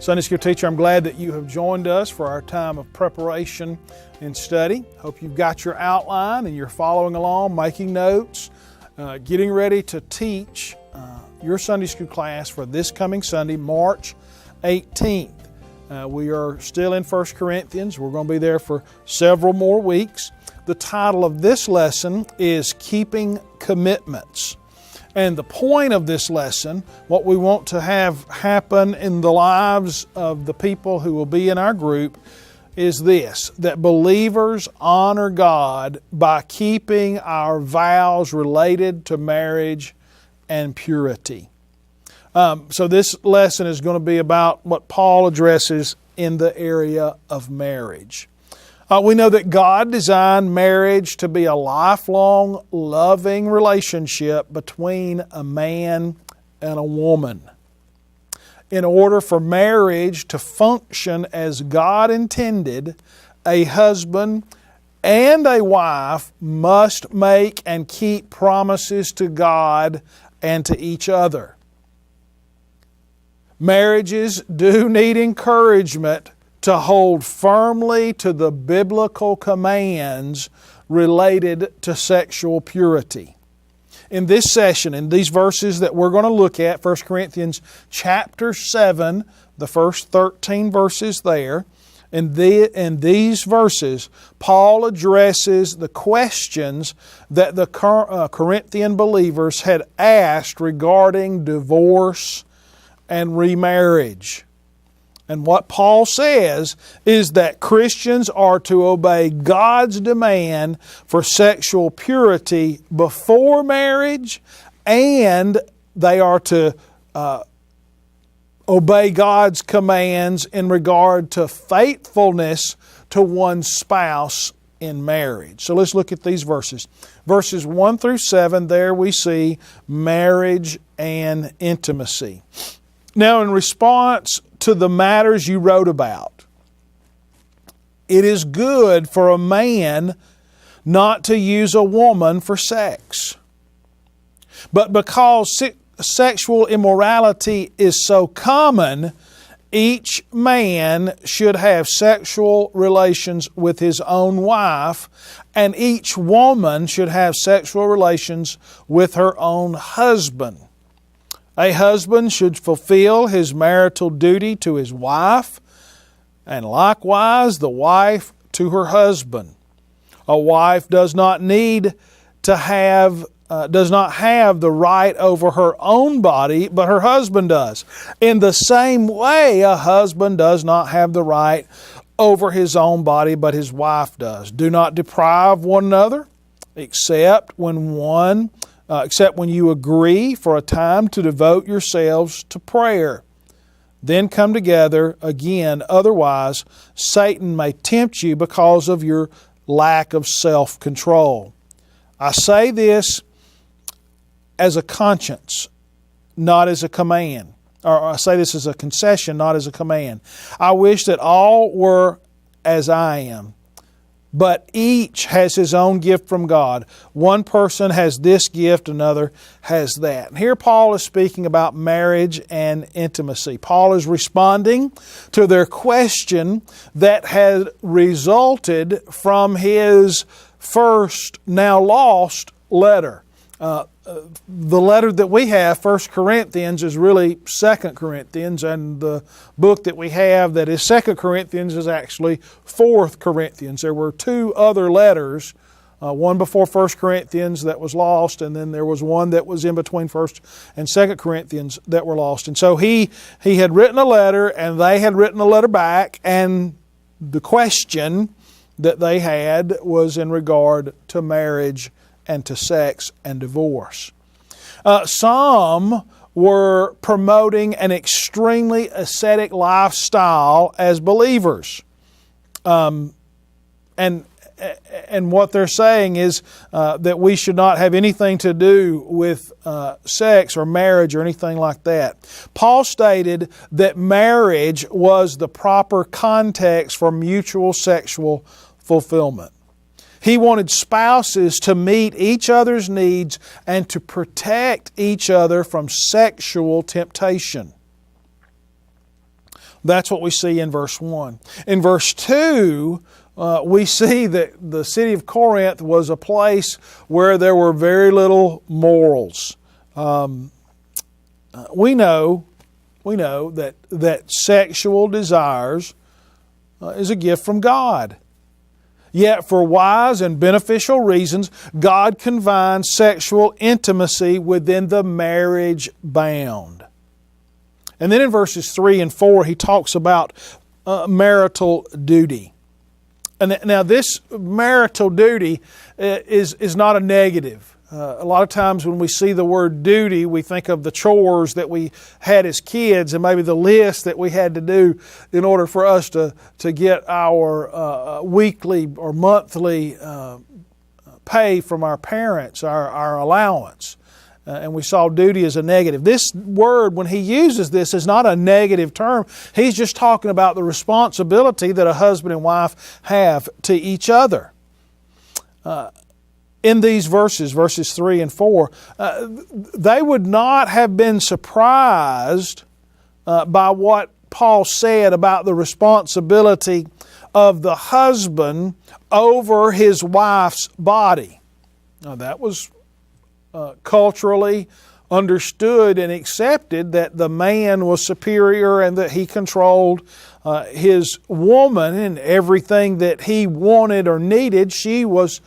Sunday School teacher, I'm glad that you have joined us for our time of preparation and study. Hope you've got your outline and you're following along, making notes, getting ready to teach your Sunday School class for this coming Sunday, March 18th. We are still in 1 Corinthians. We're going to be there for several more weeks. The title of this lesson is Keeping Commitments. And the point of this lesson, what we want to have happen in the lives of the people who will be in our group, is this: that believers honor God by keeping our vows related to marriage and purity. So this lesson is going to be about what Paul addresses in the area of marriage. We know that God designed marriage to be a lifelong, loving relationship between a man and a woman. In order for marriage to function as God intended, a husband and a wife must make and keep promises to God and to each other. Marriages do need encouragement to hold firmly to the biblical commands related to sexual purity. In this session, in these verses that we're going to look at, 1 Corinthians chapter 7, the first 13 verses there, in these verses, Paul addresses the questions that the Corinthian believers had asked regarding divorce and remarriage. And what Paul says is that Christians are to obey God's demand for sexual purity before marriage, and they are to obey God's commands in regard to faithfulness to one's spouse in marriage. So let's look at these verses. Verses 1 through 7, there we see marriage and intimacy. Now, in response to the matters you wrote about, it is good for a man not to use a woman for sex. But because sexual immorality is so common, each man should have sexual relations with his own wife, and each woman should have sexual relations with her own husband. A husband should fulfill his marital duty to his wife, and likewise the wife to her husband. A wife does not have the right over her own body, but her husband does. In the same way, a husband does not have the right over his own body, but his wife does. Do not deprive one another, except when you agree for a time to devote yourselves to prayer. Then come together again, otherwise Satan may tempt you because of your lack of self-control. I say this as a conscience, not as a command. Or I say this as a concession, not as a command. I wish that all were as I am. But each has his own gift from God. One person has this gift, another has that. And here Paul is speaking about marriage and intimacy. Paul is responding to their question that had resulted from his first, now lost, letter. The letter that we have, 1 Corinthians, is really 2 Corinthians, and the book that we have that is 2 Corinthians is actually 4 Corinthians. There were two other letters, one before 1 Corinthians that was lost, and then there was one that was in between 1 and 2 Corinthians that were lost. And so he had written a letter, and they had written a letter back, and the question that they had was in regard to marriage and to sex and divorce. Some were promoting an extremely ascetic lifestyle as believers. And what they're saying is that we should not have anything to do with sex or marriage or anything like that. Paul stated that marriage was the proper context for mutual sexual fulfillment. He wanted spouses to meet each other's needs and to protect each other from sexual temptation. That's what we see in verse 1. In verse 2, we see that the city of Corinth was a place where there were very little morals. We know that sexual desires is a gift from God. Yet for wise and beneficial reasons, God confines sexual intimacy within the marriage bound. And then in verses 3 and 4, he talks about marital duty. And now this marital duty is not a negative. A lot of times when we see the word duty, we think of the chores that we had as kids and maybe the list that we had to do in order for us to get our weekly or monthly pay from our parents, our allowance. And we saw duty as a negative. This word, when he uses this, is not a negative term. He's just talking about the responsibility that a husband and wife have to each other. In these verses 3 and 4, they would not have been surprised by what Paul said about the responsibility of the husband over his wife's body. Now, that was culturally understood and accepted that the man was superior and that he controlled his woman, and everything that he wanted or needed, she was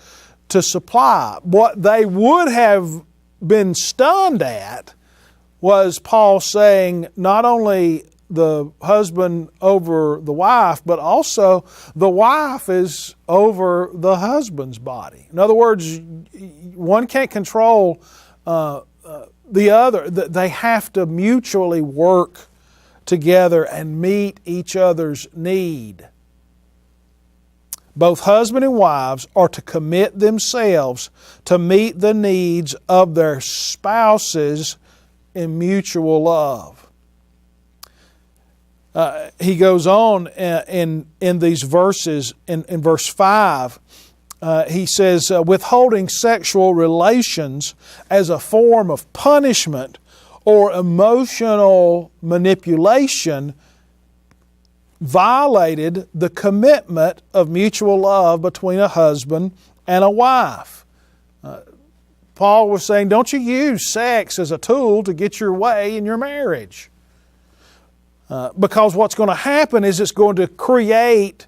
to supply. What they would have been stunned at was Paul saying not only the husband over the wife, but also the wife is over the husband's body. In other words, one can't control the other. They have to mutually work together and meet each other's need. Both husband and wives are to commit themselves to meet the needs of their spouses in mutual love. He goes on in these verses, in verse 5, he says, withholding sexual relations as a form of punishment or emotional manipulation violated the commitment of mutual love between a husband and a wife. Paul was saying, don't you use sex as a tool to get your way in your marriage. Because what's going to happen is it's going to create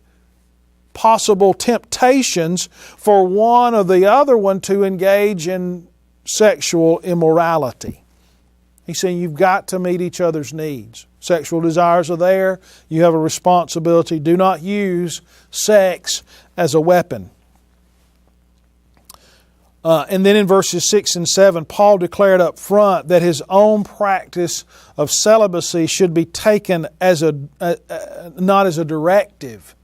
possible temptations for one or the other one to engage in sexual immorality. He's saying you've got to meet each other's needs. Sexual desires are there. You have a responsibility. Do not use sex as a weapon. And then in verses 6 and 7, Paul declared up front that his own practice of celibacy should be taken as not as a directive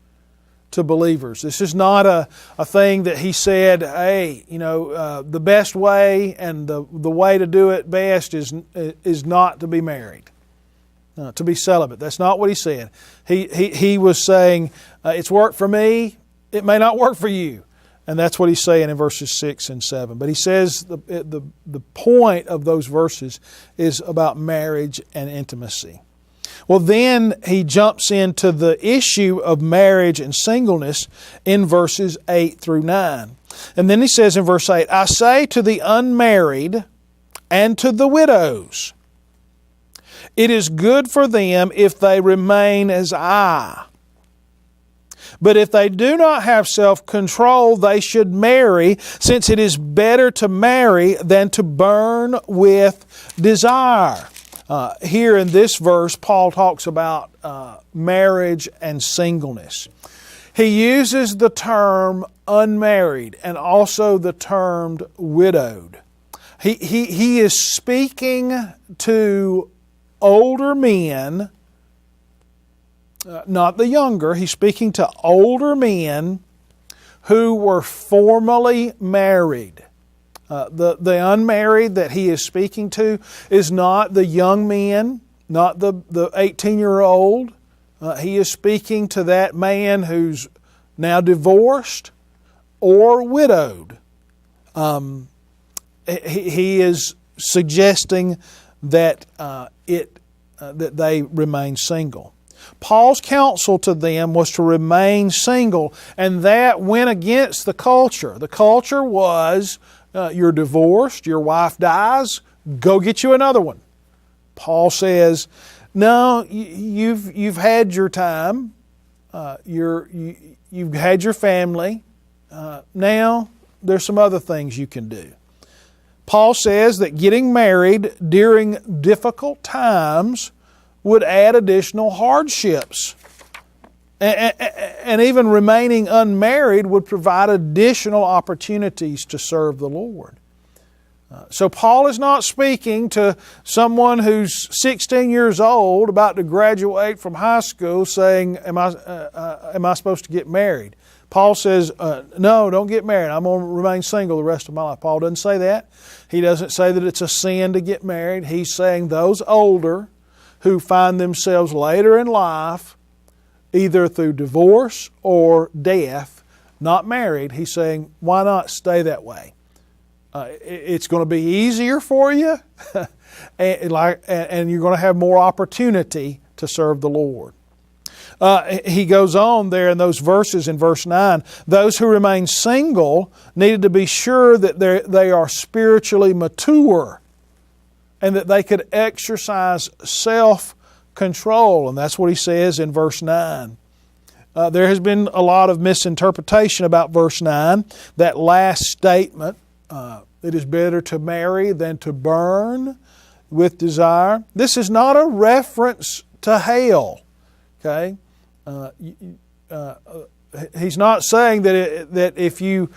to believers. This is not a thing that he said, hey, the best way and the way to do it best is not to be married, to be celibate. That's not what he said. He was saying, it's worked for me, it may not work for you. And that's what he's saying in verses 6 and 7. But he says the point of those verses is about marriage and intimacy. Well, then he jumps into the issue of marriage and singleness in verses 8 through 9. And then he says in verse 8, I say to the unmarried and to the widows, it is good for them if they remain as I. But if they do not have self-control, they should marry, since it is better to marry than to burn with desire. Here in this verse, Paul talks about marriage and singleness. He uses the term unmarried and also the term widowed. He is speaking to older men, not the younger. He's speaking to older men who were formerly married. The unmarried that he is speaking to is not the young men, not the 18-year-old. He is speaking to that man who's now divorced or widowed. He is suggesting that that they remain single. Paul's counsel to them was to remain single, and that went against the culture. The culture was, you're divorced, your wife dies, go get you another one. Paul says, no, you've had your time, you've had your family, now there's some other things you can do. Paul says that getting married during difficult times would add additional hardships. And even remaining unmarried would provide additional opportunities to serve the Lord. So Paul is not speaking to someone who's 16 years old, about to graduate from high school, saying, am I supposed to get married? Paul says, no, don't get married. I'm going to remain single the rest of my life. Paul doesn't say that. He doesn't say that it's a sin to get married. He's saying those older who find themselves later in life, either through divorce or death, not married, he's saying, why not stay that way? It's going to be easier for you, and you're going to have more opportunity to serve the Lord. He goes on there in those verses in verse 9, those who remain single needed to be sure that they are spiritually mature and that they could exercise self-control. And that's what he says in verse 9. There has been a lot of misinterpretation about verse 9, that last statement, it is better to marry than to burn with desire. This is not a reference to hell. Okay? He's not saying that if you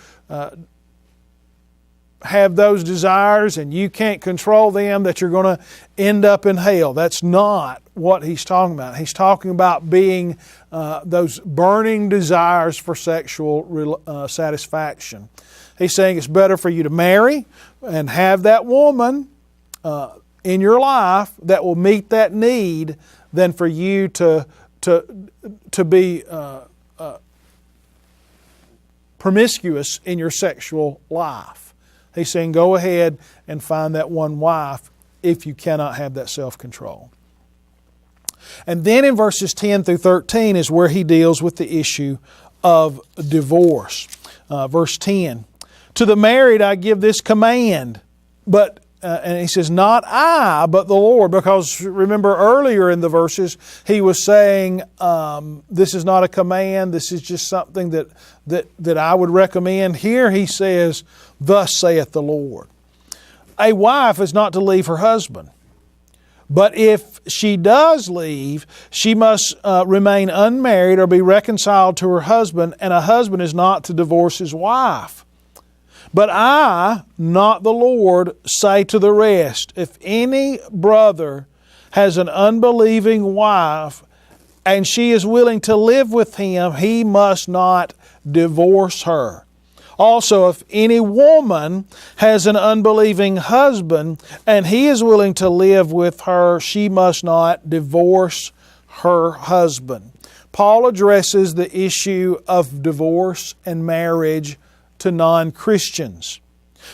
have those desires and you can't control them, that you're going to end up in hell. That's not what he's talking about. He's talking about being those burning desires for sexual satisfaction. He's saying it's better for you to marry and have that woman in your life that will meet that need than for you to be promiscuous in your sexual life. He's saying go ahead and find that one wife if you cannot have that self-control. And then in verses 10 through 13 is where he deals with the issue of divorce. Verse 10, to the married I give this command, but and he says, not I, but the Lord. Because remember earlier in the verses, he was saying, this is not a command, this is just something that I would recommend. Here he says, thus saith the Lord. A wife is not to leave her husband. But if she does leave, she must remain unmarried or be reconciled to her husband, and a husband is not to divorce his wife. But I, not the Lord, say to the rest, if any brother has an unbelieving wife and she is willing to live with him, he must not divorce her. Also, if any woman has an unbelieving husband and he is willing to live with her, she must not divorce her husband. Paul addresses the issue of divorce and marriage to non-Christians.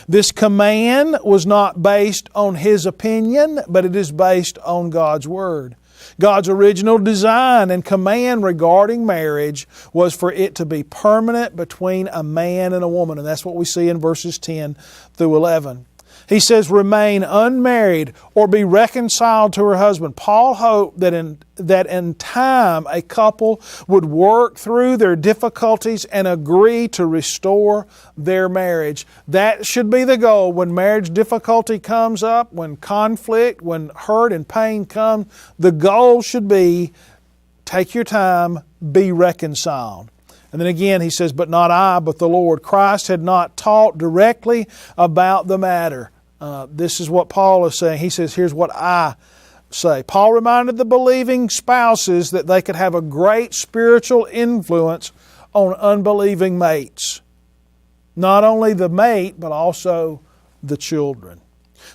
This command was not based on his opinion, but it is based on God's Word. God's original design and command regarding marriage was for it to be permanent between a man and a woman. And that's what we see in verses 10 through 11. He says, remain unmarried or be reconciled to her husband. Paul hoped that in time a couple would work through their difficulties and agree to restore their marriage. That should be the goal. When marriage difficulty comes up, when conflict, when hurt and pain come, the goal should be take your time, be reconciled. And then again he says, but not I, but the Lord. Christ had not taught directly about the matter. This is what Paul is saying. He says, here's what I say. Paul reminded the believing spouses that they could have a great spiritual influence on unbelieving mates. Not only the mate, but also the children.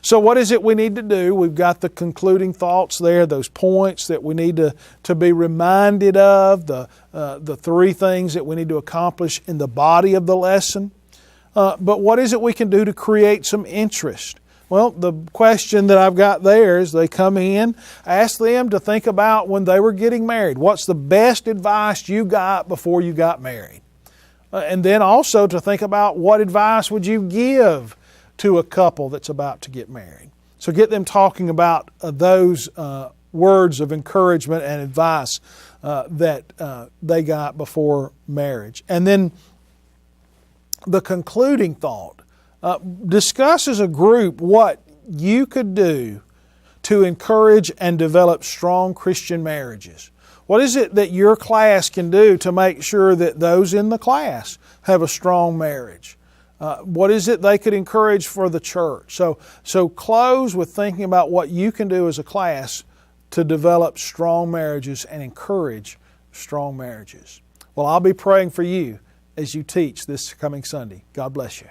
So what is it we need to do? We've got the concluding thoughts there, those points that we need to be reminded of, the three things that we need to accomplish in the body of the lesson. But what is it we can do to create some interest? Well, the question that I've got there is they come in, ask them to think about when they were getting married. What's the best advice you got before you got married? And then also to think about what advice would you give to a couple that's about to get married. So get them talking about those words of encouragement and advice that they got before marriage. And then the concluding thought, discuss as a group what you could do to encourage and develop strong Christian marriages. What is it that your class can do to make sure that those in the class have a strong marriage? What is it they could encourage for the church? So close with thinking about what you can do as a class to develop strong marriages and encourage strong marriages. Well, I'll be praying for you as you teach this coming Sunday. God bless you.